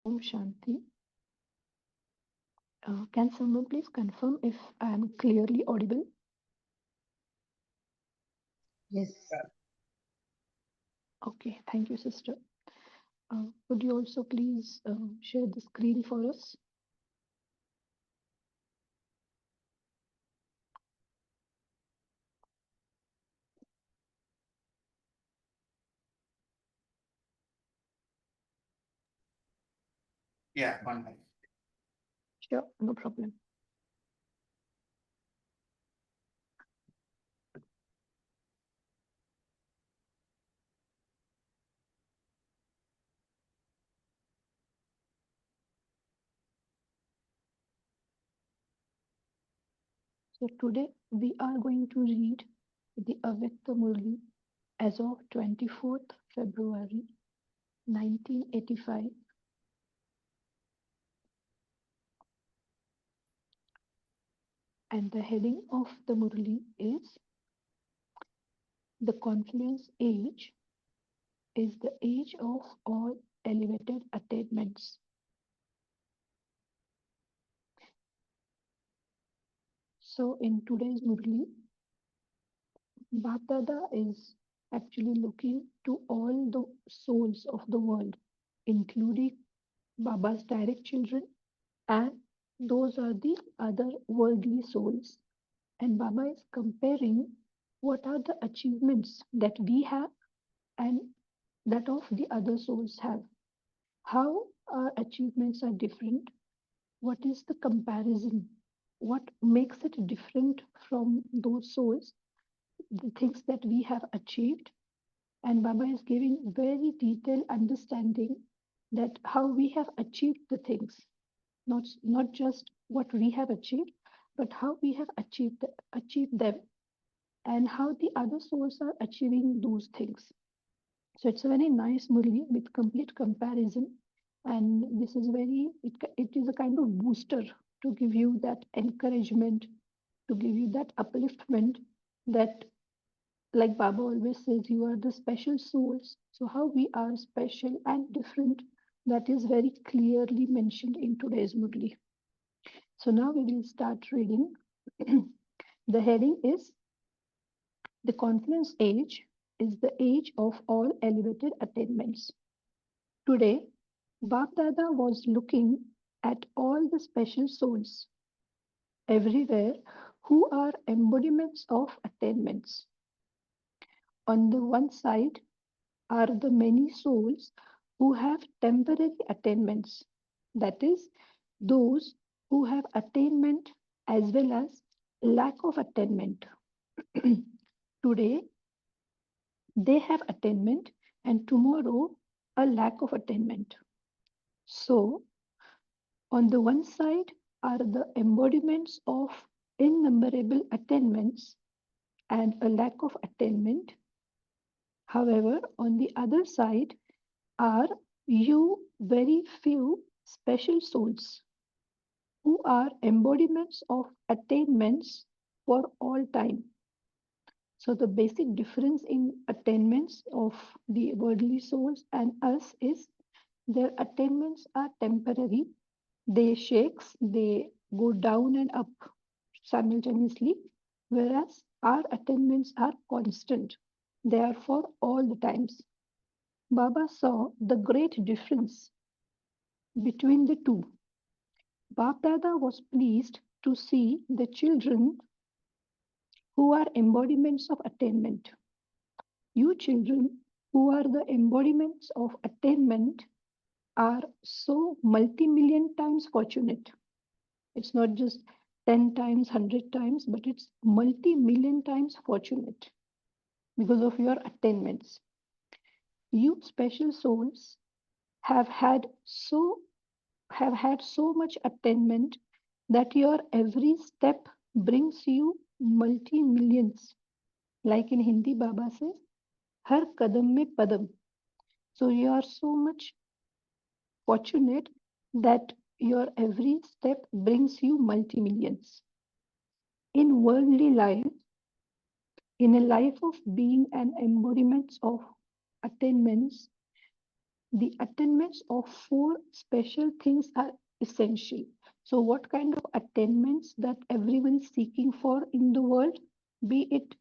Om Shanti. Can someone please confirm if I am clearly audible? Yes. Okay, thank you, sister. Would you also please share the screen for us? Yeah, 1 minute. Sure, no problem. So today we are going to read the Avyakta Murli as of 24th February 1985. And the heading of the Murli is The Confluence Age is the age of all elevated attainments. So in today's Murli, Bapdada is actually looking to all the souls of the world, including Baba's direct children, and those are the other worldly souls. And Baba is comparing what are the achievements that we have and that of the other souls have. How our achievements are different. What is the comparison? What makes it different from those souls? The things that we have achieved, and Baba is giving very detailed understanding that how we have achieved the things, not just what we have achieved, but how we have achieved them, and how the other souls are achieving those things. So it's a very nice Murli with complete comparison, and this is it is a kind of booster to give you that encouragement, to give you that upliftment that, like Baba always says, you are the special souls. So, how we are special and different, that is very clearly mentioned in today's Murli. So, now we will start reading. The heading is The Confluence Age is the age of all elevated attainments. Today, Bap Dada was looking at all the special souls everywhere who are embodiments of attainments. On the one side, are the many souls who have temporary attainments, that is, those who have attainment as well as lack of attainment. Today, they have attainment, and tomorrow, a lack of attainment. So, on the one side are the embodiments of innumerable attainments and a lack of attainment. However, on the other side are you very few special souls who are embodiments of attainments for all time. So the basic difference in attainments of the worldly souls and us is their attainments are temporary. They shakes, they go down and up simultaneously, whereas our attainments are constant. They are for all the times. Baba saw the great difference between the two. Bap Dada was pleased to see the children who are embodiments of attainment. You children who are the embodiments of attainment are so multi-million times fortunate. It's not just 10 times, 100 times, but it's multi-million times fortunate because of your attainments. You special souls have had so much attainment that your every step brings you multi-millions. Like in Hindi, Baba says, Har kadam mein padam. So you are so much fortunate that your every step brings you multi-millions. In worldly life, in a life of being an embodiment of attainments, the attainments of four special things are essential. So, what kind of attainments that everyone is seeking for in the world, be it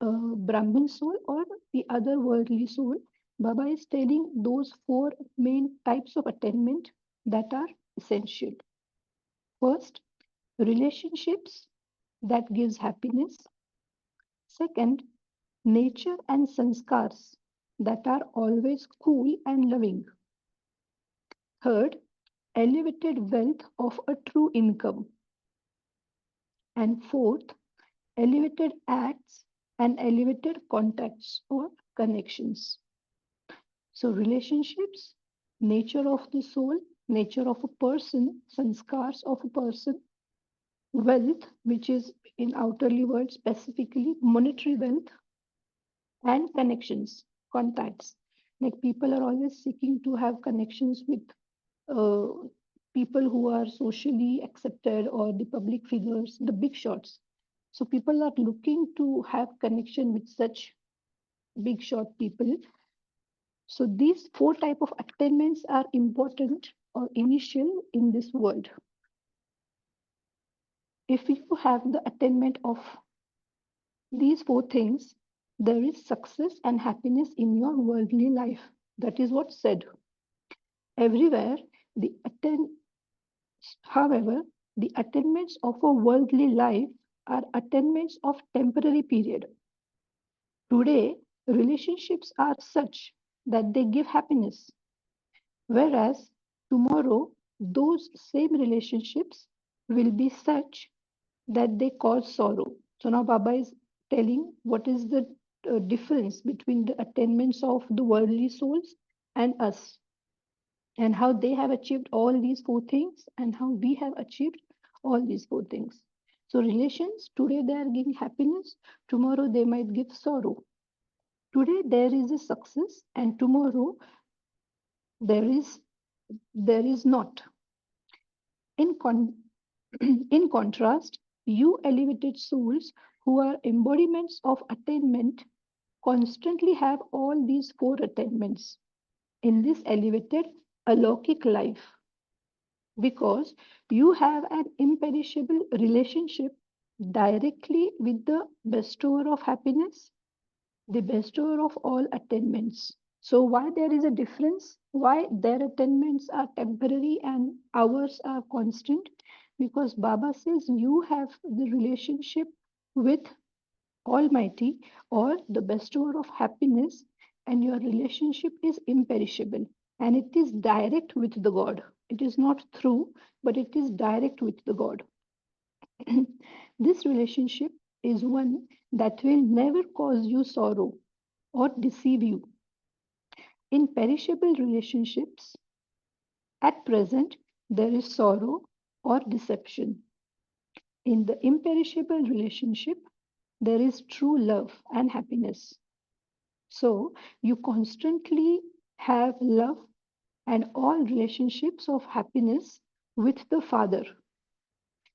Brahmin soul or the other worldly soul? Baba is telling those four main types of attainment that are essential. First, relationships that gives happiness. Second, nature and sanskars that are always cool and loving. Third, elevated wealth of a true income. And fourth, elevated acts and elevated contacts or connections. So, relationships, nature of the soul, nature of a person, sanskars of a person, wealth, which is in outerly world specifically monetary wealth, and connections, contacts. Like people are always seeking to have connections with uh, people who are socially accepted or the public figures, the big shots. So people are looking to have connection with such big shot people. So these four type of attainments are important or initial in this world. If you have the attainment of these four things, there is success and happiness in your worldly life. That is what's said. Everywhere, the however, the attainments of a worldly life are attainments of temporary period. Today, relationships are such that they give happiness, whereas tomorrow, those same relationships will be such that they cause sorrow. So now Baba is telling what is the difference between the attainments of the worldly souls and us, and how they have achieved all these four things, and how we have achieved all these four things. So, relations today they are giving happiness, tomorrow they might give sorrow. Today there is a success, and tomorrow there is not. In, in contrast, you elevated souls who are embodiments of attainment constantly have all these four attainments in this elevated alokik life, because you have an imperishable relationship directly with the bestower of happiness, the bestower of all attainments. So, why there is a difference? Why their attainments are temporary and ours are constant? Because Baba says you have the relationship with Almighty or the bestower of happiness, and your relationship is imperishable and it is direct with the God. It is not through, but it is direct with the God. This relationship is one that will never cause you sorrow or deceive you. In perishable relationships, at present, there is sorrow or deception. In the imperishable relationship, there is true love and happiness. So you constantly have love and all relationships of happiness with the Father.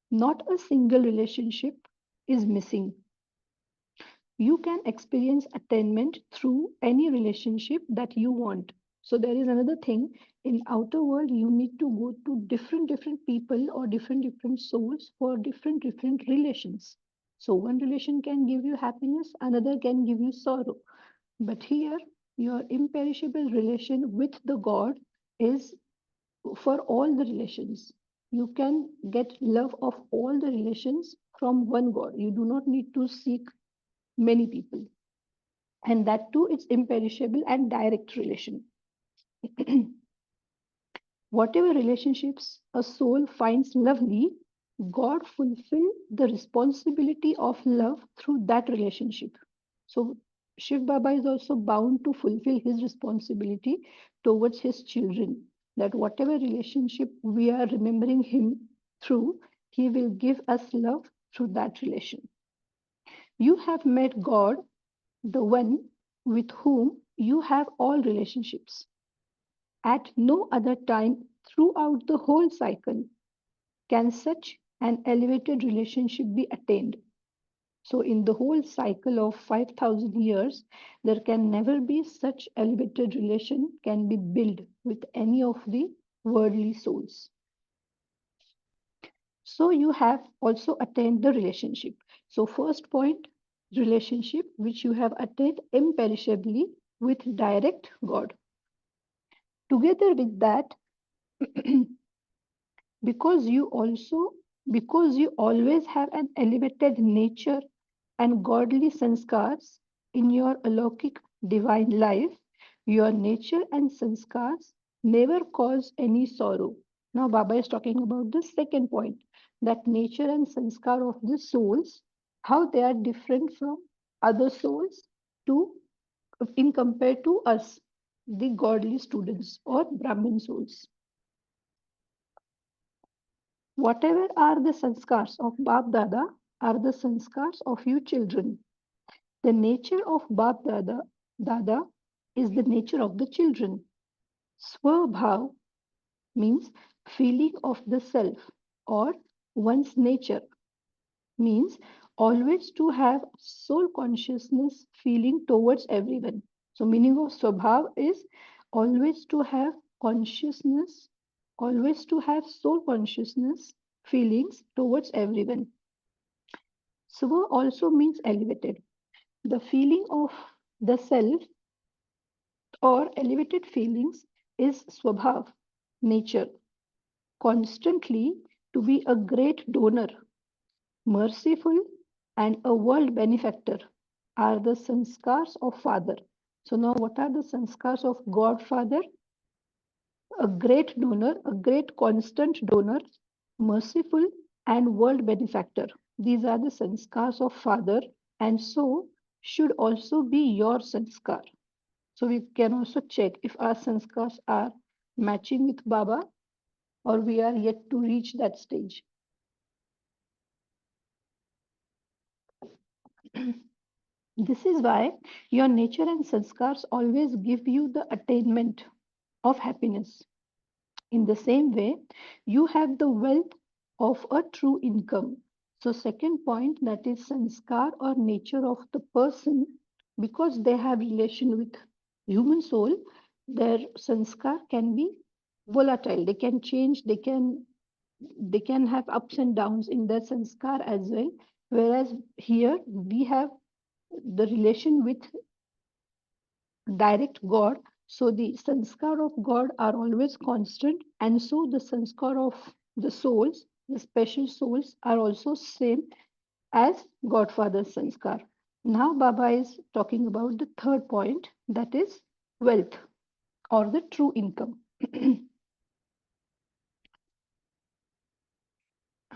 Not a single relationship is missing. You can experience attainment through any relationship that you want. So there is another thing, in outer world you need to go to different people or different souls for different relations. So one relation can give you happiness, another can give you sorrow. But here, your imperishable relation with the God is for all the relations. You can get love of all the relations from one God. You do not need to seek many people. And that too is imperishable and direct relation. Whatever relationships a soul finds lovely, God fulfill the responsibility of love through that relationship. So Shiv Baba is also bound to fulfill his responsibility towards his children. That whatever relationship we are remembering him through, he will give us love through that relation. You have met God, the one with whom you have all relationships. At no other time throughout the whole cycle can such an elevated relationship be attained. So, in the whole cycle of 5,000 years, there can never be such elevated relation can be built with any of the worldly souls. So, you have also attained the relationship. So, first point, relationship which you have attained imperishably with direct God. Together with that, because you also because you always have an elevated nature and godly sanskars in your alokik divine life, your nature and sanskars never cause any sorrow. Now Baba is talking about the second point, that nature and sanskar of the souls, how they are different from other souls to in compared to us, the godly students or Brahmin souls. Whatever are the sanskars of Bap Dada are the sanskars of you children. The nature of Bap Dada is the nature of the children. Swabhav means feeling of the self or one's nature, means always to have soul consciousness feeling towards everyone. So meaning of Swabhav is always to have consciousness, always to have soul consciousness feelings towards everyone. Swa also means elevated. The feeling of the self or elevated feelings is swabhav, nature, constantly to be a great donor, merciful, and a world benefactor are the sanskars of Father. So, now what are the sanskars of God Father? A great donor, a great constant donor, merciful, and world benefactor. These are the sanskars of Father, and so should also be your sanskar. So we can also check if our sanskars are matching with Baba or we are yet to reach that stage. This is why your nature and sanskars always give you the attainment of happiness. In the same way, you have the wealth of a true income. So, second point, that is sanskar or nature of the person, because they have relation with human soul, their sanskar can be volatile. They can change. They can have ups and downs in their sanskar as well. Whereas here we have the relation with direct God. So the sanskar of God are always constant, and so the sanskar of the souls, the special souls, are also same as Godfather's sanskar. Now Baba is talking about the third point, that is wealth or the true income.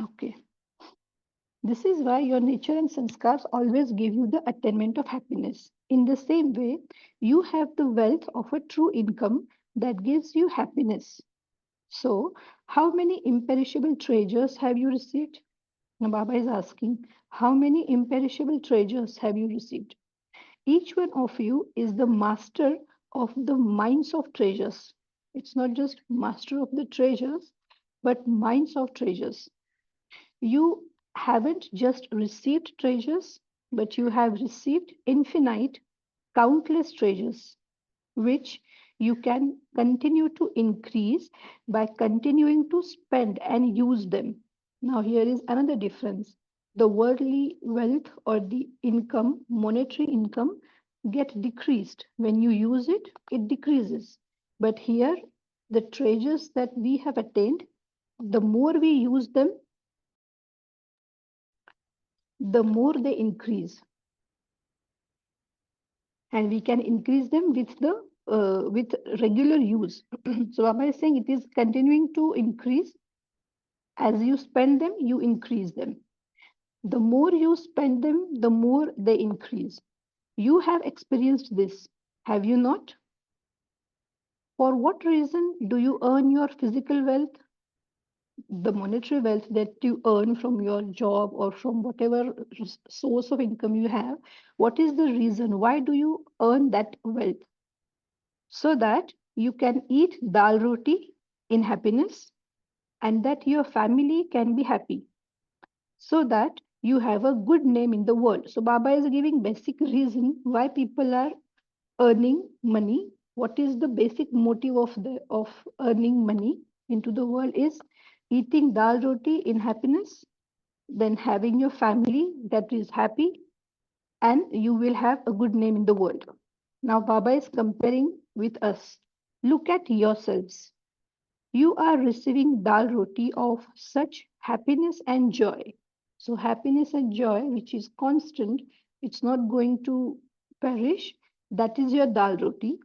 Okay. This is why your nature and sanskars always give you the attainment of happiness. In the same way, you have the wealth of a true income that gives you happiness. So, how many imperishable treasures have you received? Now, Baba is asking, how many imperishable treasures have you received? Each one of you is the master of the mines of treasures. It's not just master of the treasures, but mines of treasures. You haven't just received treasures, but you have received infinite, countless treasures, which you can continue to increase by continuing to spend and use them. Now, here is another difference. The worldly wealth or the income, monetary income, get decreased. When you use it, it decreases. But here, the treasures that we have attained, the more we use them, the more they increase, and we can increase them with regular use. So Baba is saying it is continuing to increase. As you spend them, you increase them. The more you spend them, the more they increase. You have experienced this, have you not? For what reason do you earn your physical wealth, the monetary wealth that you earn from your job or from whatever source of income you have? What is the reason? Why do you earn that wealth? So that you can eat dal roti in happiness and that your family can be happy, so that you have a good name in the world. So Baba is giving basic reason why people are earning money. What is the basic motive of earning money into the world is eating dal roti in happiness, then having your family that is happy, and you will have a good name in the world. Now Baba is comparing with us. Look at yourselves. You are receiving dal roti of such happiness and joy. So happiness and joy, which is constant, it's not going to perish. That is your dal roti.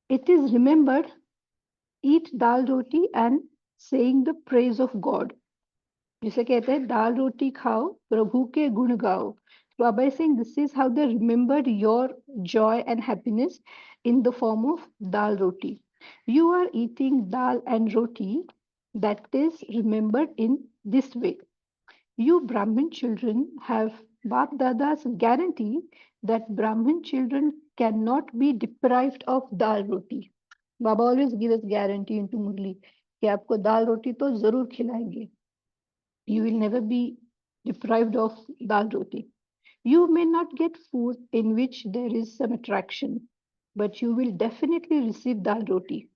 It is remembered, eat dal roti and saying the praise of God. जिसे कहते हैं दाल रोटी खाओ प्रभु के गुण गाओ. Baba is saying this is how they remembered your joy and happiness in the form of dal roti. You are eating dal and roti that is remembered in this way. You Brahmin children have Bap Dada's guarantee that Brahmin children cannot be deprived of dal roti. Baba always gives us guarantee into Murli कि आपको दाल रोटी तो जरूर खिलाएंगे. You will never be deprived of dal roti. You may not get food in which there is some attraction, but you will definitely receive dal roti.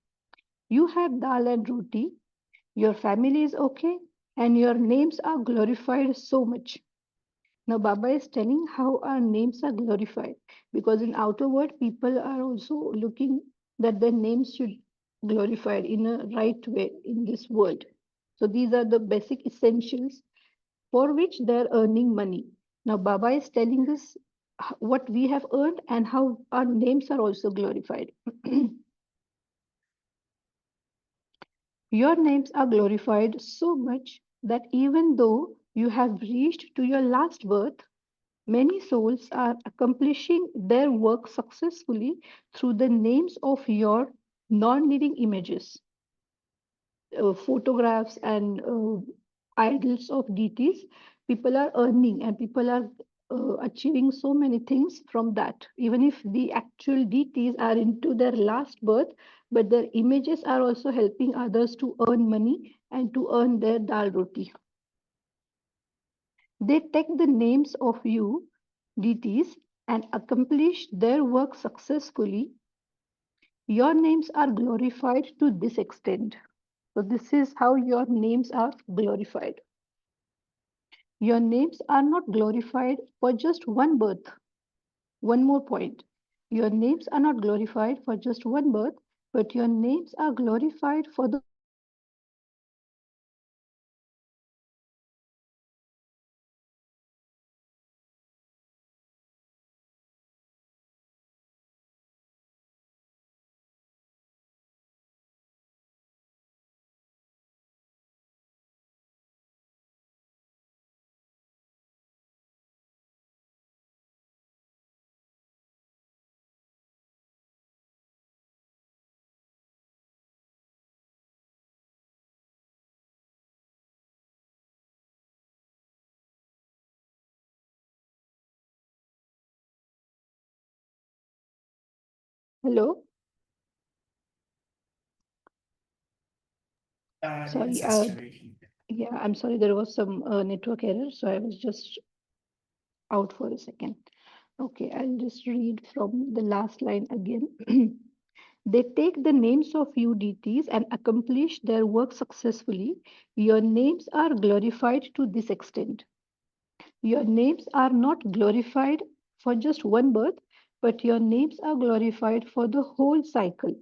You have dal and roti, your family is okay, and your names are glorified so much. Now, Baba is telling how our names are glorified because in outer world, people are also looking that their names should glorified in a right way in this world. So these are the basic essentials for which they're earning money. Now, Baba is telling us what we have earned and how our names are also glorified. Your names are glorified so much that even though you have reached to your last birth, many souls are accomplishing their work successfully through the names of your non living images, photographs, and idols of deities. People are earning and people are achieving so many things from that. Even if the actual deities are into their last birth, but their images are also helping others to earn money and to earn their dal roti. They take the names of you, deities, and accomplish their work successfully. Your names are glorified to this extent. So, this is how your names are glorified. Your names are not glorified for just one birth. One more point. Your names are not glorified for just one birth, but your names are glorified for the whole cycle. So, Baba is comparing that what kind of connections we are having with the souls of the Hello. Yes, Sorry. sister. Yeah, I'm sorry. There was some network error, so I was just out for a second. Okay, I'll just read from the last line again. They take the names of you deities and accomplish their work successfully. Your names are glorified to this extent. Your names are not glorified for just one birth, but your names are glorified for the whole cycle.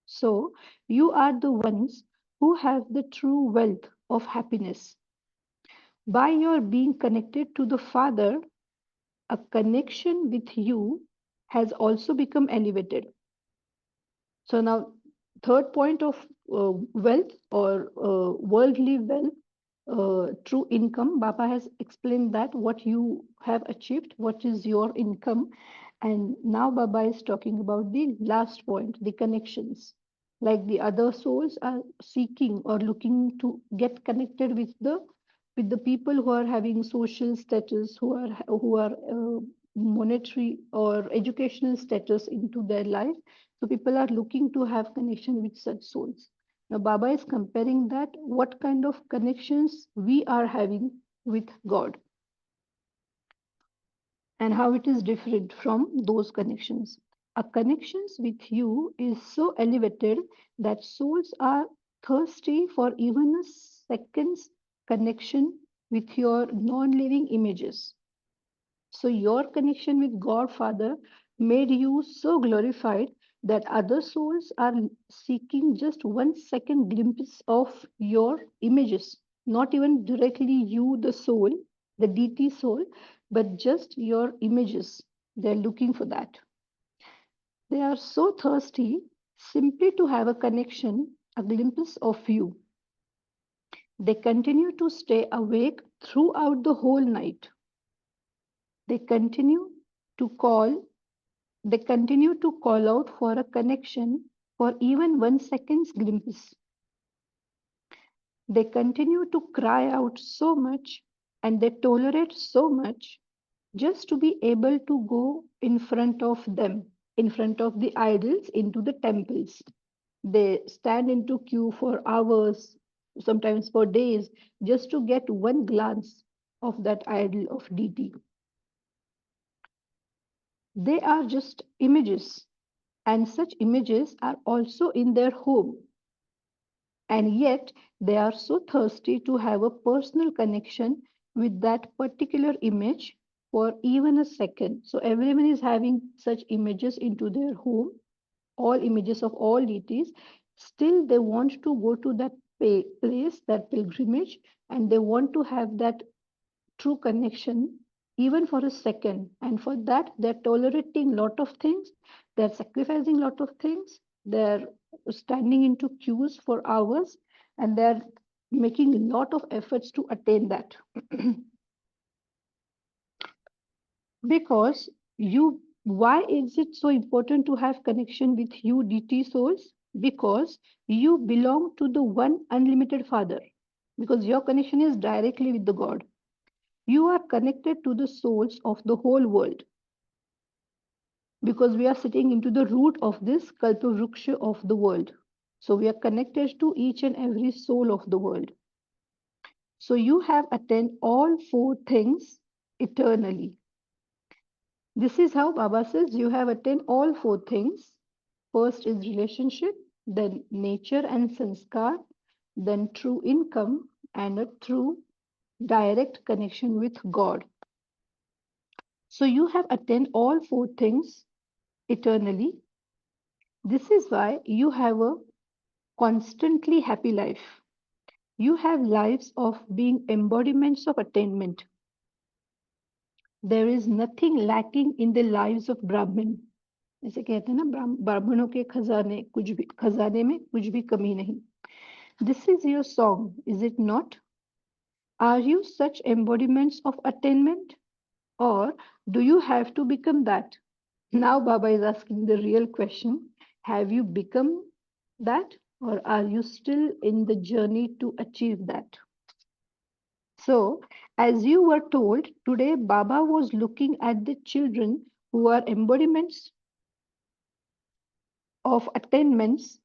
So, you are the ones who have the true wealth of happiness. By your being connected to the Father, a connection with you has also become elevated. So now, third point of wealth or worldly wealth, true income. Baba has explained that what you have achieved, what is your income, and now Baba is talking about the last point, the connections. Like the other souls are seeking or looking to get connected with the people who are having social status, who are monetary or educational status into their life. So people are looking to have connection with such souls. Now Baba is comparing that what kind of connections we are having with God, and how it is different from those connections. A connections with you is so elevated that souls are thirsty for even a second's connection with your non-living images. So your connection with God Father made you so glorified that other souls are seeking just 1 second glimpse of your images, not even directly you, the soul, the deity soul, but just your images. They're looking for that. They are so thirsty simply to have a connection, a glimpse of you. They continue to stay awake throughout the whole night. They continue to call They continue to call out for a connection for even 1 second's glimpse. They continue to cry out so much and they tolerate so much just to be able to go in front of them, in front of the idols, into the temples. They stand into queue for hours, sometimes for days, just to get one glance of that idol of deity. They are just images, and such images are also in their home, and yet they are so thirsty to have a personal connection with that particular image for even a second. So everyone is having such images into their home, all images of all deities. Still they want to go to that place, that pilgrimage, and they want to have that true connection even for a second, and for that they're tolerating lot of things, they're sacrificing lot of things, they're standing into queues for hours, and they're making a lot of efforts to attain that. Because you, why is it so important to have connection with you DT souls? Because you belong to the one unlimited Father, because your connection is directly with the God. You are connected to the souls of the whole world, because we are sitting into the root of this Kalpavruksha of the world. So we are connected to each and every soul of the world. So you have attained all four things eternally. This is how Baba says you have attained all four things. First is relationship, then nature and sanskar, then true income, and a true direct connection with God. So you have attained all four things eternally. This is why you have a constantly happy life. You have lives of being embodiments of attainment. There is nothing lacking in the lives of Brahmin. जैसे कहते हैं ना ब्राह्मणों के खजाने में कुछ भी कमी नहीं. This is your song, is it not? Are you such embodiments of attainment, or do you have to become that? Now Baba is asking the real question. Have you become that, or are you still in the journey to achieve that? So, as you were told, today Baba was looking at the children who are embodiments of attainments.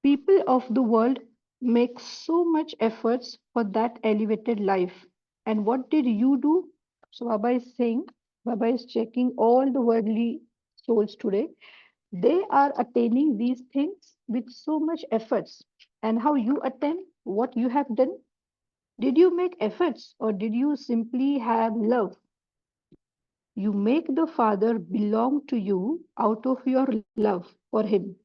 People of the world make so much efforts for that elevated life. And what did you do? So Baba is saying, Baba is checking all the worldly souls today. They are attaining these things with so much efforts. And how you attain what you have done? Did you make efforts, or did you simply have love? You make the Father belong to you out of your love for Him.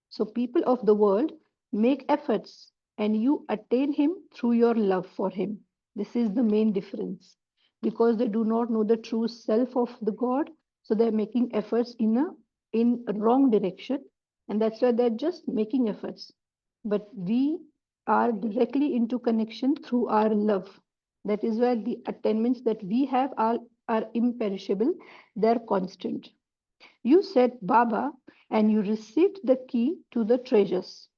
So people of the world make efforts and you attain Him through your love for Him. This is the main difference. Because they do not know the true self of the God, so they're making efforts in a wrong direction, and that's why they're just making efforts. But we are directly into connection through our love. That is why the attainments that we have are imperishable, they're constant. You said Baba and you received the key to the treasures.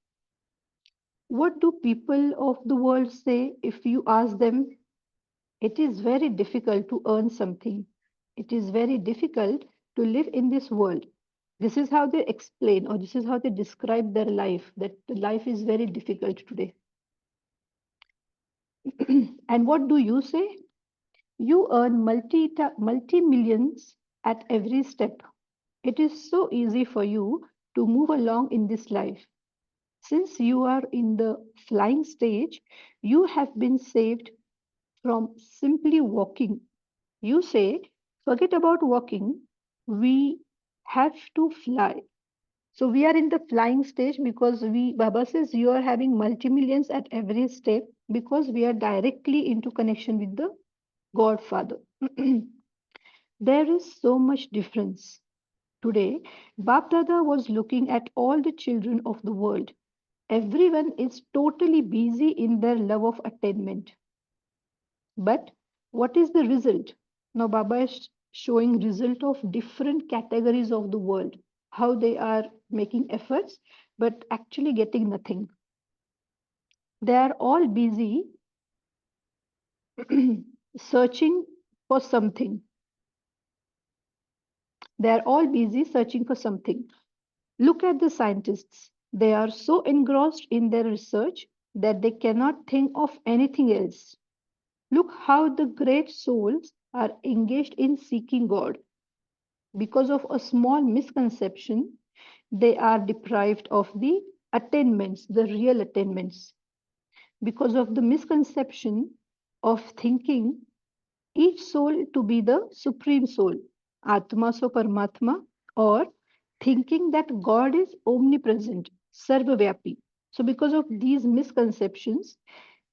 What do people of the world say if you ask them? It is very difficult to earn something. It is very difficult to live in this world. This is how they explain, or this is how they describe their life, that the life is very difficult today. And what do you say? You earn multi millions at every step. It is so easy for you to move along in this life. Since you are in the flying stage, you have been saved from simply walking. You say, forget about walking, we have to fly. So we are in the flying stage because Baba says you are having multi-millions at every step because we are directly into connection with the Godfather. There is so much difference. Today, Bap Dada was looking at all the children of the world. Everyone is totally busy in their love of attainment. But what is the result? Now Baba is showing result of different categories of the world, how they are making efforts, but actually getting nothing. They are all busy searching for something. They are all busy searching for something. Look at the scientists. They are so engrossed in their research that they cannot think of anything else. Look how the great souls are engaged in seeking God. Because of a small misconception, they are deprived of the attainments, the real attainments. Because of the misconception of thinking each soul to be the supreme soul, Atma so Paramatma, or thinking that God is omnipresent, Sarvavyapi. So, because of these misconceptions,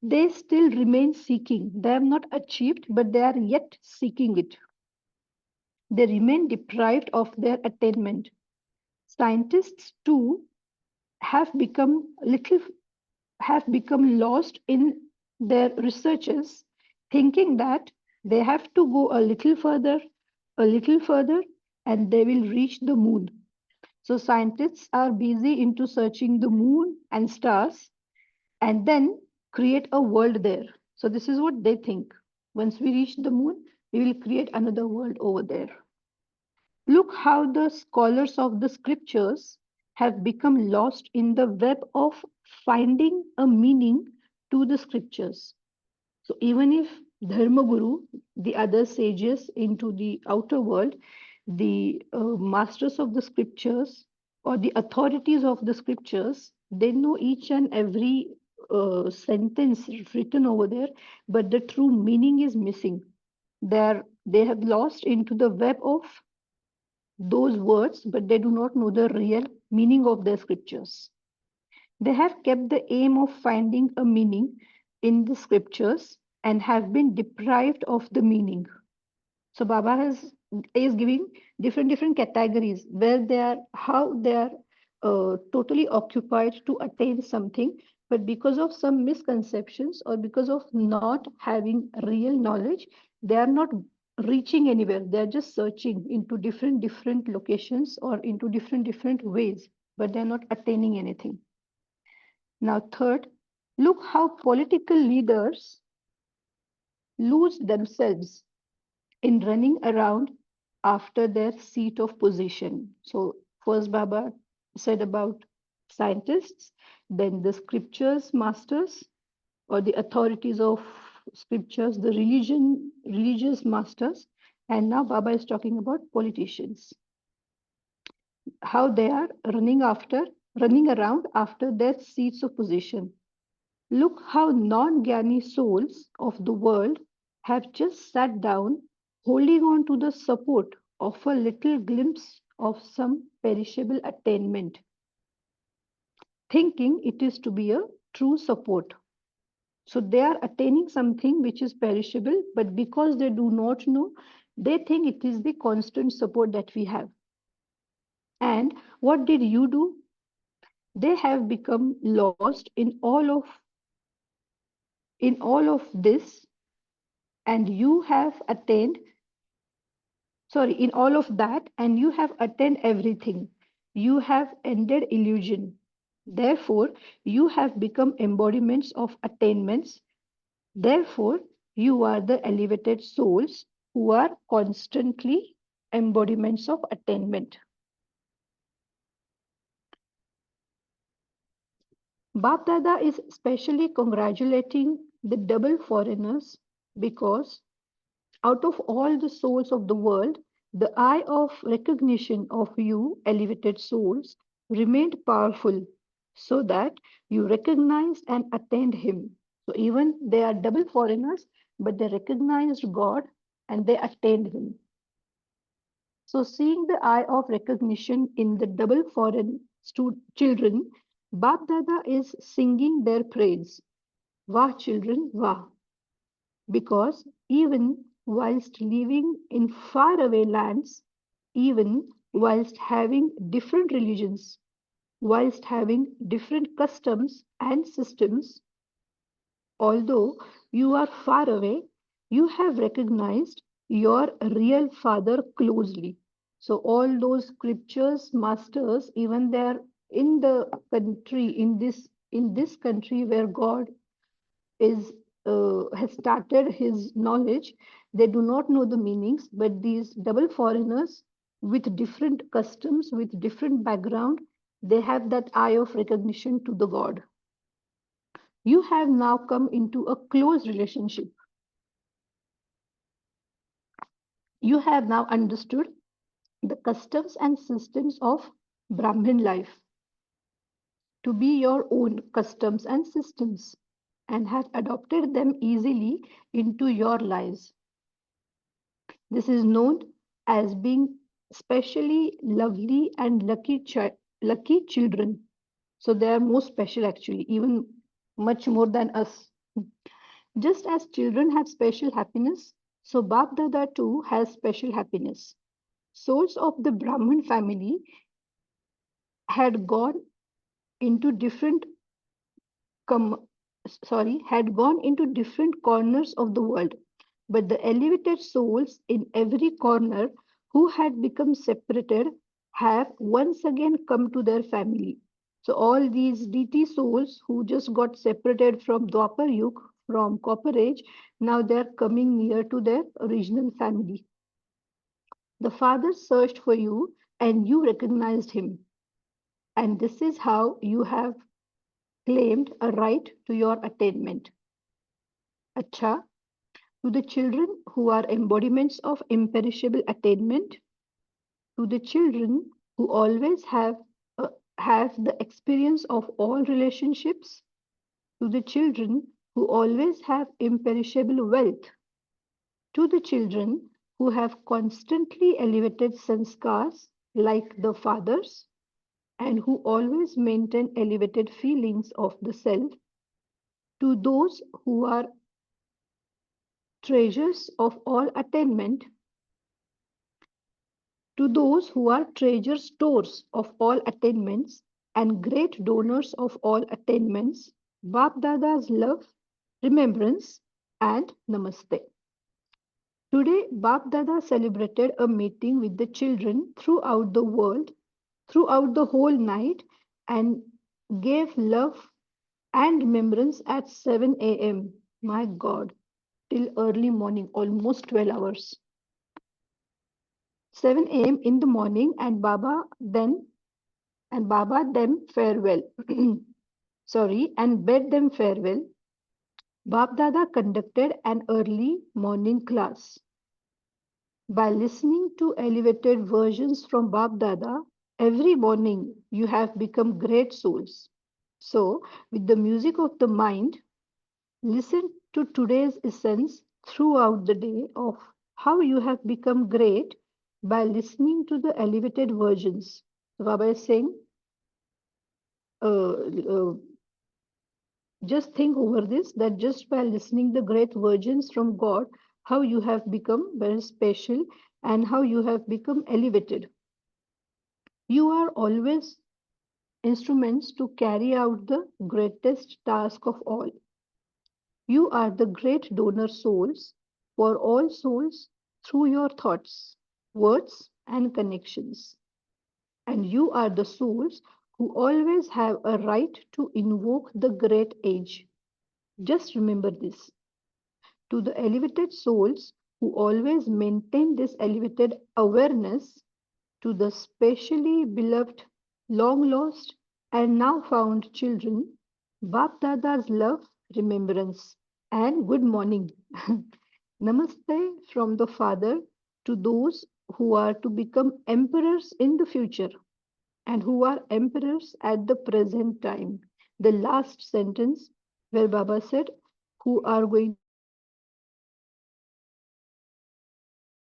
they still remain seeking. They have not achieved, but they are yet seeking it. They remain deprived of their attainment. Scientists too have become little have become lost in their researches, thinking that they have to go a little further, and they will reach the moon. So scientists are busy into searching the moon and stars and then create a world there. So this is what they think. Once we reach the moon, we will create another world over there. Look how the scholars of the scriptures have become lost in the web of finding a meaning to the scriptures. So even if Dharma Guru, the other sages into the outer world, the masters of the scriptures or the authorities of the scriptures, they know each and every sentence written over there, but the true meaning is missing. They have lost into the web of those words, but they do not know the real meaning of the scriptures. They have kept the aim of finding a meaning in the scriptures and have been deprived of the meaning. So Baba is giving different categories where they are, how they are totally occupied to attain something, but because of some misconceptions or because of not having real knowledge, they are not reaching anywhere. They are just searching into different locations or into different ways, but they are not attaining anything. Now, third, look how political leaders lose themselves in running around after their seat of position. So, first Baba said about scientists, then the scriptures masters or the authorities of scriptures, the religious masters, and now Baba is talking about politicians, how they are running around after their seats of position. Look how non-Gyani souls of the world have just sat down, holding on to the support of a little glimpse of some perishable attainment, thinking it is to be a true support. So they are attaining something which is perishable, but because they do not know, they think it is the constant support that we have. And what did you do? They have become lost in all of this, and you have attained, sorry, in all of that, and you have attained everything. You have ended illusion. Therefore, you have become embodiments of attainments. Therefore, you are the elevated souls who are constantly embodiments of attainment. Bap Dada is especially congratulating the double foreigners, because out of all the souls of the world, the eye of recognition of you, elevated souls, remained powerful, so that you recognized and attained Him. So even they are double foreigners, but they recognized God and they attained Him. So, seeing the eye of recognition in the double foreign children, Bap Dada is singing their praise. Wah, children, wah. Because even whilst living in faraway lands, even whilst having different religions, whilst having different customs and systems, although you are far away, you have recognized your real father closely. So all those scriptures, masters, even they're in the country, in this country where God is has started his knowledge, they do not know the meanings, but these double foreigners with different customs, with different background, they have that eye of recognition to the God. You have now come into a close relationship. You have now understood the customs and systems of Brahmin life to be your own customs and systems, and have adopted them easily into your lives. This is known as being specially lovely and lucky children. So they are more special actually, even much more than us. Just as children have special happiness, so Bap Dada too has special happiness. Souls of the Brahmin family had gone into different com- had gone into different corners of the world, but the elevated souls in every corner who had become separated have once again come to their family. So all these DT souls who just got separated from Dwapar Yug, from Copper Age, now they are coming near to their original family. The Father searched for you and you recognized him. And this is how you have claimed a right to your attainment. Acha, to the children who are embodiments of imperishable attainment, to the children who always uh, have the experience of all relationships, to the children who always have imperishable wealth, to the children who have constantly elevated sanskars like the fathers, and who always maintain elevated feelings of the self, to those who are treasures of all attainment, to those who are treasure stores of all attainments and great donors of all attainments, Bap Dada's love, remembrance, and namaste. Today, Bap Dada celebrated a meeting with the children throughout the world, throughout the whole night, and gave love and remembrance at 7 a.m. My God, till early morning, almost 12 hours. 7 a.m. in the morning, and Baba them farewell. Sorry, and bade them farewell. Bap Dada conducted an early morning class. By listening to elevated versions from Bap Dada, every morning you have become great souls. So, with the music of the mind, listen to today's essence throughout the day of how you have become great by listening to the elevated versions. So Baba is saying, uh, uh, just think over this, that just by listening the great virgins from God, how you have become very special and how you have become elevated. You are always instruments to carry out the greatest task of all. You are the great donor souls for all souls through your thoughts, words, and connections. And you are the souls who always have a right to invoke the great age. Just remember this. To the elevated souls who always maintain this elevated awareness, to the specially beloved, long lost, and now found children, Bap Dada's love, remembrance. and good morning. Namaste from the Father to those who are to become emperors in the future and who are emperors at the present time. The last sentence where Baba said, who are going to become emperors in the future. So we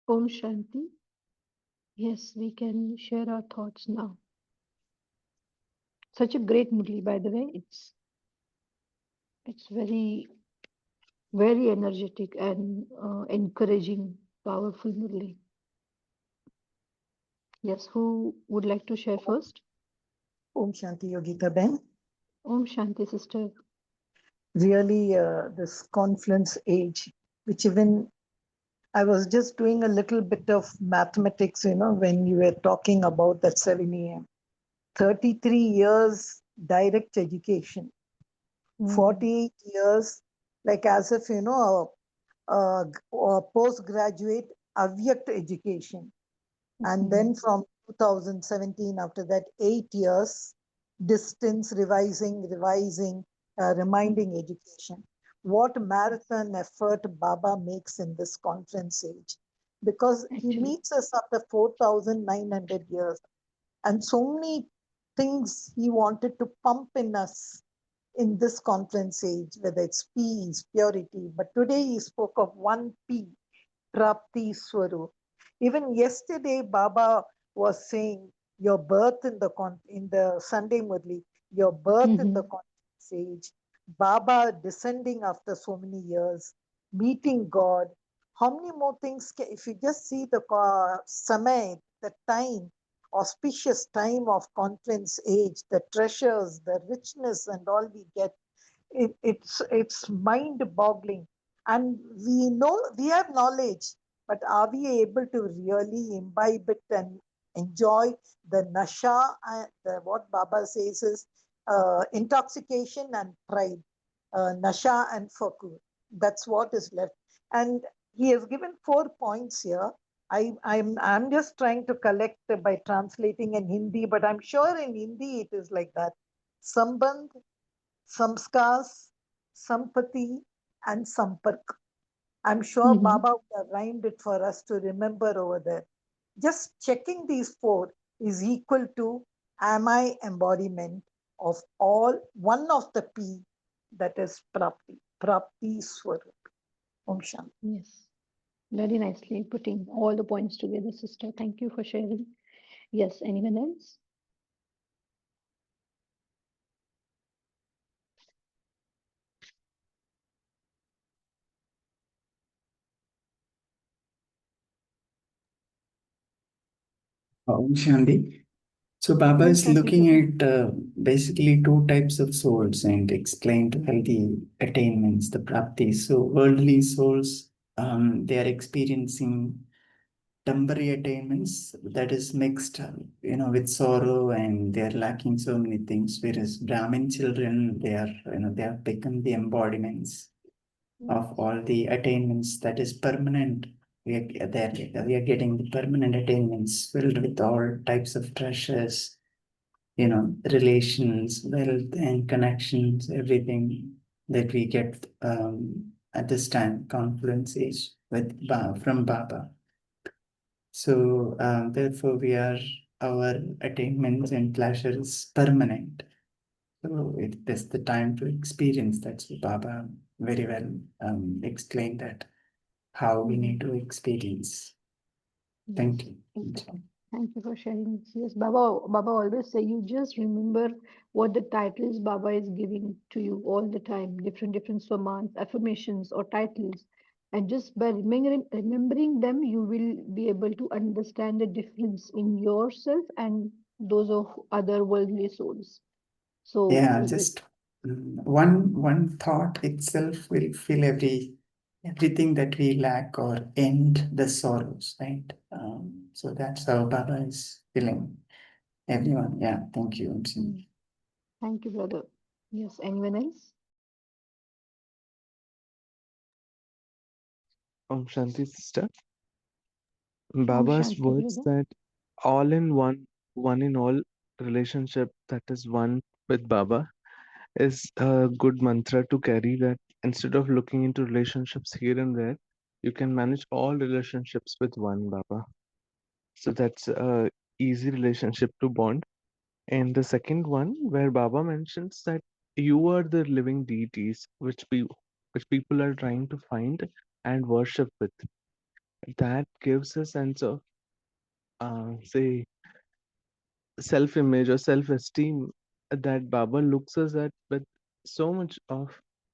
are Om Shanti. Yes, we can share our thoughts now. Such a great Murli, by the way. It's very energetic and encouraging, powerful Murli. Yes, who would like to share first? Om Shanti Yogita Ben. Om Shanti, sister. Really, this confluence age, which even I was just doing a little bit of mathematics, when you were talking about that 7 a.m. 33 years direct education, Mm. 48 years, like as if, a postgraduate avyakt education. And then Mhm. from 2017, after that, 8 years, distance revising, reminding education. What marathon effort Baba makes in this conference age, because he Actually, meets us after 4,900 years, and so many things he wanted to pump in us in this conference age, whether it's peace, purity. But today he spoke of one P, Prapti Swarup. Even yesterday, Baba was saying, your birth in the Sunday Murli, your birth in the Mhm. conscious age, Baba descending after so many years, meeting God. How many more things? If you just see the samay, the time, auspicious time of conference age, the treasures, the richness, and all we get, it's mind boggling. And we know we have knowledge, but are we able to really imbibe it and enjoy the nasha? What Baba says is intoxication and pride, nasha and fakur. That's what is left. And he has given 4 points here. I'm just trying to collect by translating in Hindi, but I'm sure in Hindi it is like that. Sambandh, samskars, sampati, and sampark. I'm sure Mhm. Baba would have rhymed it for us to remember over there. Just checking these four is equal to am I embodiment of all one of the P, that is Prapti. Prapti Swarup. Om Shanti. Yes, very nicely putting all the points together, sister. Thank you for sharing. Yes, anyone else? Om Shanti. So Baba Om is Shanti, looking Prabhu. at basically two types of souls and explained all the attainments, the praptis. So worldly souls, they are experiencing temporary attainments that is mixed, with sorrow, and they're lacking so many things. Whereas Brahmin children, they have become the embodiments of all the attainments that is permanent. We are getting the permanent attainments filled with all types of treasures, relations, wealth, and connections, everything that we get at this time, confluence age from Baba. So therefore, our attainments and pleasures permanent. So that's the time to experience. That's what Baba very well explained that how we need to experience. Thank Yes, you. exactly. Thank you for sharing this. Yes, Baba always say you just remember what the titles Baba is giving to you all the time, different swamans, affirmations or titles. And just by remembering them, you will be able to understand the difference in yourself and those of other worldly souls. So Yeah, with just one thought itself will fill everything that we lack or end the sorrows, right? So that's how Baba is filling everyone. Yeah, thank you. thank you, brother. Yes, anyone else? Shanti sister, Om Baba's Shanti, words brother. that all in one, one in all relationship that is one with Baba is a good mantra to carry, that instead of looking into relationships here and there, you can manage all relationships with one Baba. So that's a easy relationship to bond. And the second one, where Baba mentions that you are the living deities which people are trying to find and worship with. That gives a sense of say self-image or self-esteem, that Baba looks us at with so much of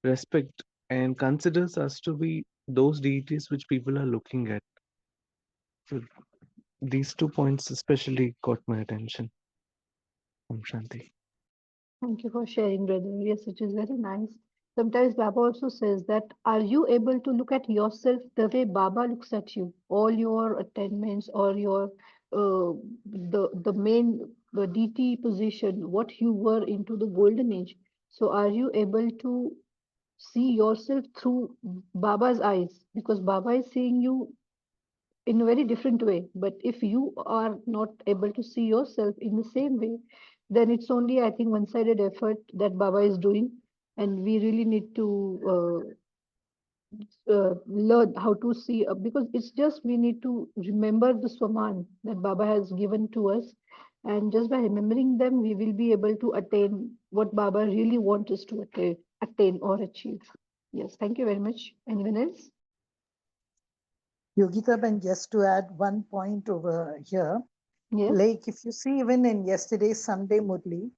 respect and considers us to be those deities which people are looking at. So these 2 points especially got my attention. Om Shanti. Thank you for sharing, brother. Yes, it is very nice. Sometimes Baba also says that, are you able to look at yourself the way Baba looks at you? All your attainments or your the main the DT position, what you were into the golden age. So are you able to see yourself through Baba's eyes? Because Baba is seeing you in a very different way. But if you are not able to see yourself in the same way, then it's only, I think, one-sided effort that Baba is doing, and we really need to learn how to see because it's just we need to remember the swaman that Baba has given to us, and just by remembering them, we will be able to attain what Baba really wants us to attain or achieve. Yes, thank you very much. Anyone else? Yogita, Ben, just to add one point over here, Yes. like if you see even in yesterday's Sunday Murli,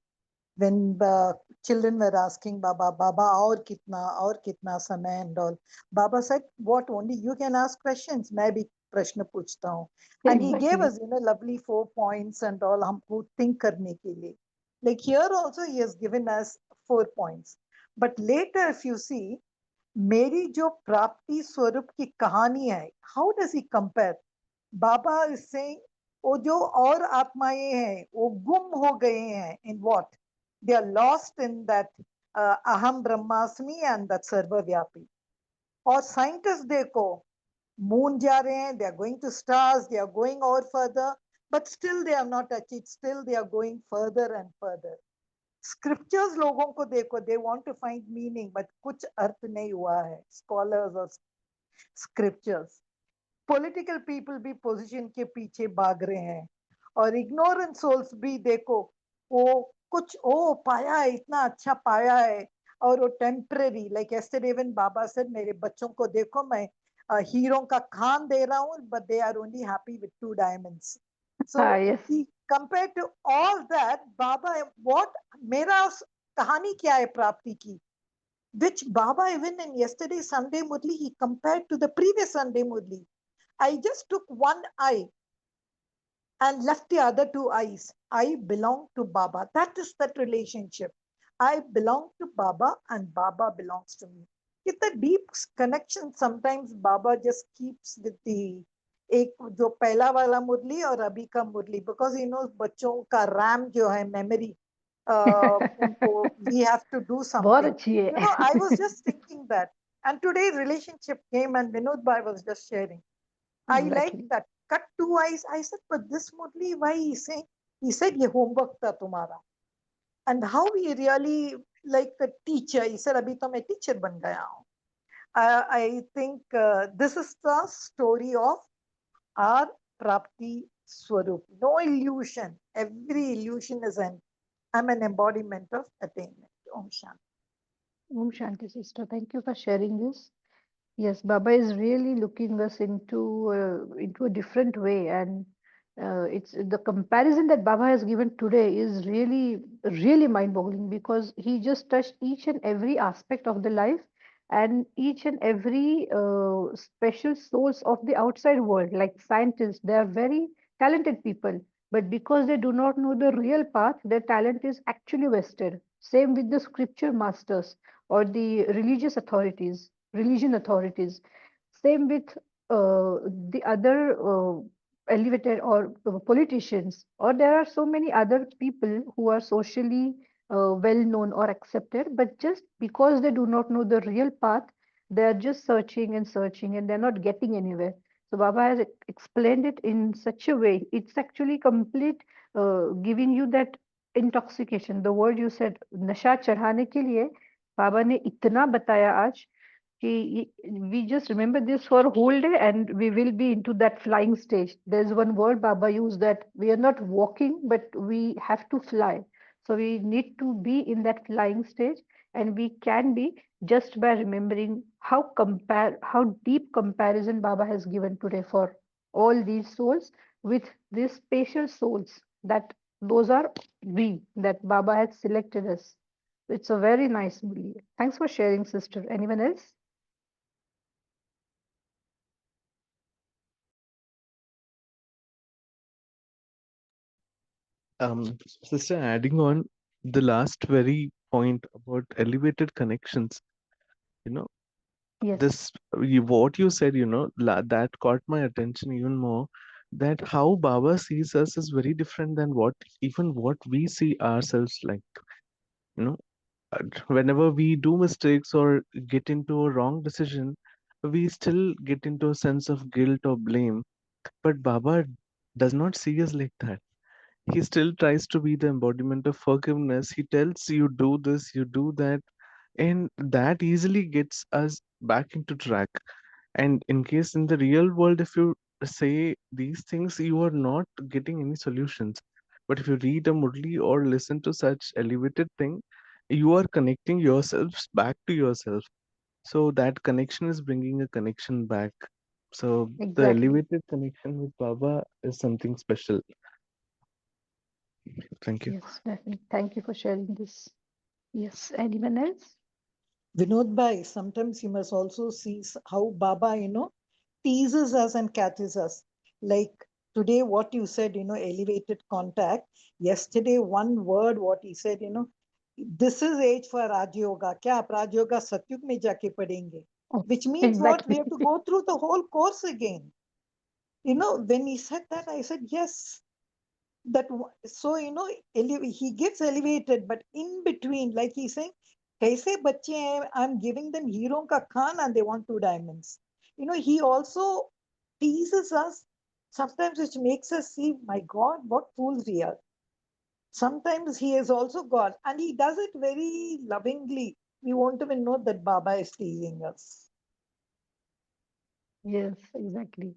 when the children were asking Baba, Baba, aur kitna samay and all, Baba said, what only you can ask questions, मैं भी प्रश्न पूछता हूँ. And he gave Exactly. us, lovely 4 points and all, हमको think करने के लिए. Like here also he has given us 4 points. But later if you see, मेरी जो प्राप्ति स्वरूप की कहानी है, how does he compare? Baba is saying, वो जो और आत्माएं हैं, वो गुम हो गए हैं in what? They are lost in that aham brahmasmi and that sarvavyapi. और साइंटिस्ट देखो, मून जा रहे हैं, they are going to stars, they are going over further, but still they have not achieved, still they are going further and further. Scriptures लोगों को देखो, they want to find meaning, but कुछ अर्थ नहीं हुआ है. Scholars or scriptures. Political people भी position के पीछे भाग रहे हैं, और ignorant souls भी देखो, वो कुछ ओ पाया है, इतना अच्छा पाया है, और वो temporary. Like yesterday when Baba said, मेरे बच्चों को देखो, मैं हीरो का खान दे रहा हूँ, but they are only happy with 2 diamonds. Ah, So yes. he compared to all that, Baba, what मेरा कहानी क्या है प्राप्ति की, which Baba even in yesterday's Sunday Murli he compared to the previous Sunday Murli. I just took one eye and left the other 2 eyes. I belong to Baba. That is that relationship. I belong to Baba and Baba belongs to me. It's a deep connection sometimes Baba just keeps with the एक जो पहला वाला मुरली और अभी का मुरली, because बच्चों का RAM जो है मेमोरी, उनको वी हैव टू डू बहुत समथिंग, अच्छी है। I was just thinking that, and today relationship came and Vinod bhai was just sharing. I like Exactly. that. Cut two eyes. I said, but this Murli, why he saying? He said, ये homework था तुम्हारा. And how he really like a teacher. He said, अभी तो मैं teacher बन गया हूँ. I think this is the story of our Prapti Swarup. No illusion. Every illusion is I'm an embodiment of attainment. Om Shanti. Om Shanti, sister. Thank you for sharing this. Yes, Baba is really looking us into a different way, and it's the comparison that Baba has given today is really mind-boggling, because he just touched each and every aspect of the life and each and every special source of the outside world. Like scientists, they are very talented people, but because they do not know the real path, their talent is actually wasted. Same with the scripture masters or the religion authorities. Same with the other elevated or politicians, or there are so many other people who are socially well known or accepted, but just because they do not know the real path, they are just searching and searching and they're not getting anywhere. So Baba has explained it in such a way. It's actually complete, giving you that intoxication. The word you said, नशा चढ़ाने के लिए बाबा ने इतना बताया आज कि we just remember this for a whole day and we will be into that flying stage. There's one word Baba used, that we are not walking, but we have to fly. So we need to be in that flying stage, and we can be just by remembering how deep comparison Baba has given today for all these souls with these special souls, that those are we, that Baba has selected us. It's a very nice movie. Thanks for sharing, sister. Anyone else? Sister, adding on the last very point about elevated connections, you know, Yes. what you said, that caught my attention even more. That how Baba sees us is very different than what we see ourselves like. You know, whenever we do mistakes or get into a wrong decision, we still get into a sense of guilt or blame. But Baba does not see us like that. He still tries to be the embodiment of forgiveness. He tells you do this, you do that, and that easily gets us back into track. And in case in the real world, if you say these things, you are not getting any solutions. But if you read a Murli or listen to such elevated thing, you are connecting yourselves back to yourself. So that connection is bringing a connection back. So the Exactly. elevated connection with Baba is something special. Thank you. Yes, definitely. Thank you for sharing this. Yes. Anyone else? Vinod bhai, sometimes you must also see how Baba, teases us and catches us. Like today, what you said, elevated contact. Yesterday, one word, what he said, this is age for Rajyoga. क्या आप राजयोगा सतयुग में जाके पढ़ेंगे? Oh, Which means what? We exactly. have to go through the whole course again. When he said that, I said, yes. So he gets elevated, but in between, like he's saying, kaise bacche hain, I'm giving them hero ka khan and they want 2 diamonds. He also teases us sometimes, which makes us see, my God, what fools we are. Sometimes he is also God, and he does it very lovingly. We won't even know that Baba is teasing us. Yes, exactly.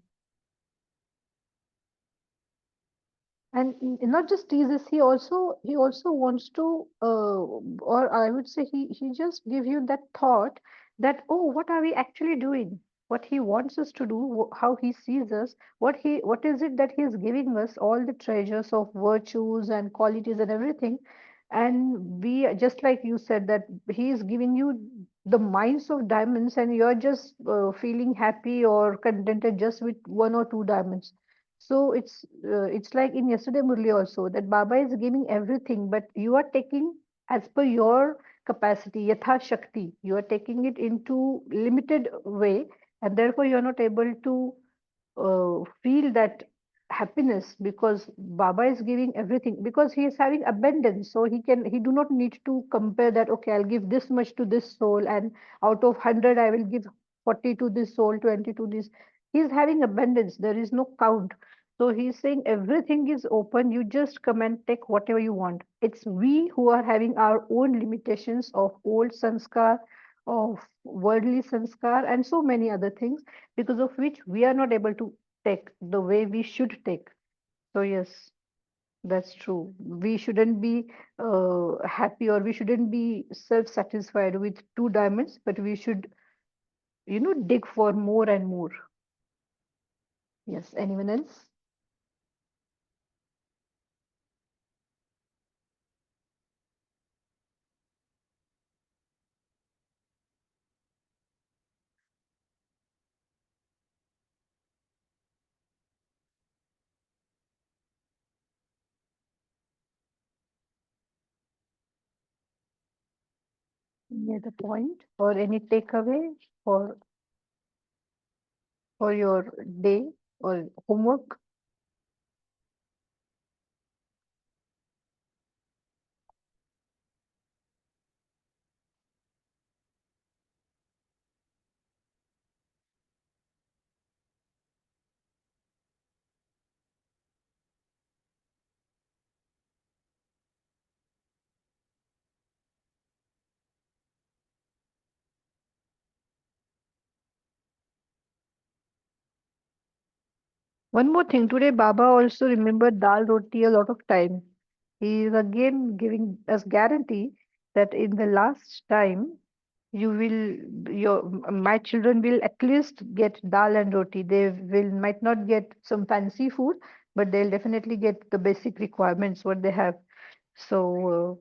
And not just teases, he also wants to, or I would say he just give you that thought that, oh, what are we actually doing? What he wants us to do, how he sees us, what is it that he is giving us, all the treasures of virtues and qualities and everything. And we, just like you said, that he is giving you the mines of diamonds, and you're just feeling happy or contented just with 1 or 2 diamonds. So it's like in yesterday Murli also, that Baba is giving everything, but you are taking as per your capacity, yatha shakti. You are taking it into limited way, and therefore you are not able to feel that happiness, because Baba is giving everything, because he is having abundance, so he do not need to compare that, okay, I'll give this much to this soul, and out of 100 I will give 40 to this soul, 20 to this. He's having abundance, there is no count. So he's saying everything is open, you just come and take whatever you want. It's we who are having our own limitations of old sanskar, of worldly sanskar, and so many other things, because of which we are not able to take the way we should take. So yes, that's true. We shouldn't be happy, or we shouldn't be self-satisfied with 2 diamonds, but we should, dig for more and more. Yes. Anyone else? Any other point or any takeaway for for your day or homework? One more thing, today Baba also remembered dal roti a lot of time. He is again giving us guarantee that in the last time you will your my children will at least get dal and roti. They will might not get some fancy food, but they'll definitely get the basic requirements what they have. So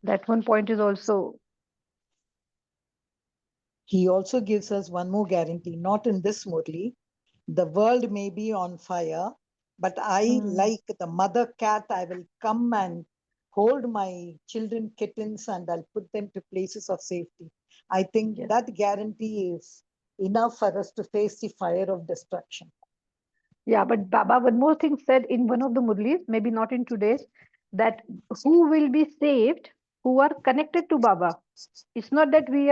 that one point is also. He also gives us one more guarantee, not in this Murli. The world may be on fire, but I, Hmm, like the mother cat, I will come and hold my children kittens and I'll put them to places of safety. I think yes. that guarantee is enough for us to face the fire of destruction. Yeah, but Baba, one more thing said in one of the Murlis, maybe not in today's, that who will be saved who are connected to Baba. It's not that we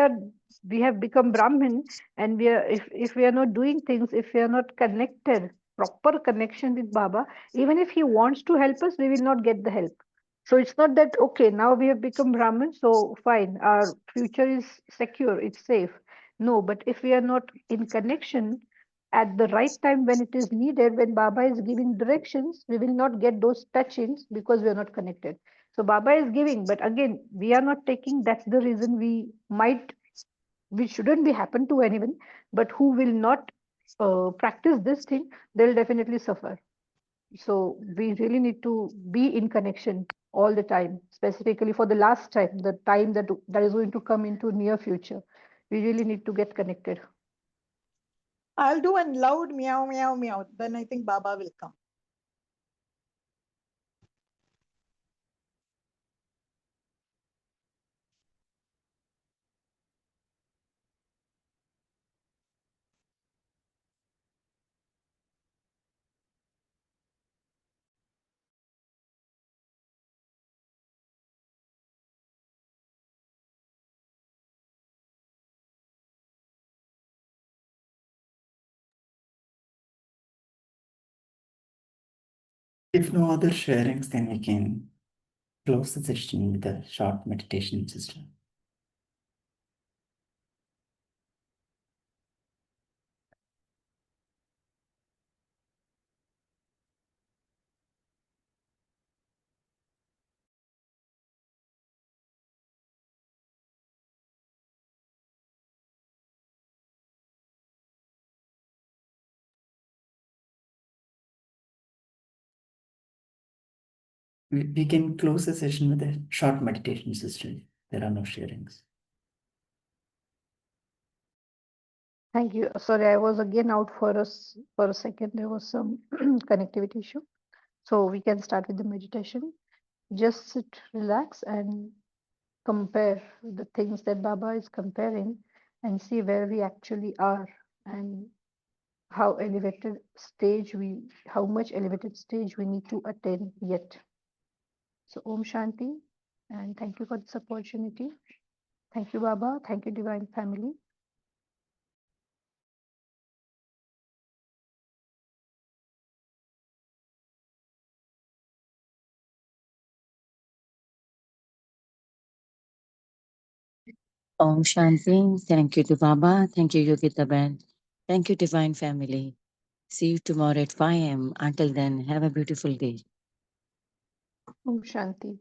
have become Brahmin, and if we are not doing things, if we are not connected, proper connection with Baba, even if he wants to help us, we will not get the help. So it's not that, okay, now we have become Brahmin, so fine, our future is secure, it's safe. No, but if we are not in connection at the right time when it is needed, when Baba is giving directions, we will not get those touch-ins because we are not connected. So Baba is giving, but again, we are not taking. That's the reason we shouldn't be happen to anyone, but who will not practice this thing, they'll definitely suffer. So we really need to be in connection all the time, specifically for the last time, the time that is going to come into near future. We really need to get connected. I'll do a loud meow, meow, meow. Then I think Baba will come. If no other sharings, then we can close the session with a short meditation, sister. We can close the session with a short meditation, sister. There are no sharings. Thank you. Sorry, I was again out for a second. There was some connectivity issue. So we can start with the meditation. Just sit, relax, and compare the things that Baba is comparing, and see where we actually are, and how elevated stage how much elevated stage we need to attain yet. So Om Shanti, and thank you for this opportunity. Thank you, Baba. Thank you, Divine Family. Om Shanti. Thank you to Baba. Thank you, Yogita Ben. Thank you, Divine Family. See you tomorrow at 5 a.m. Until then, have a beautiful day. Om Shanti.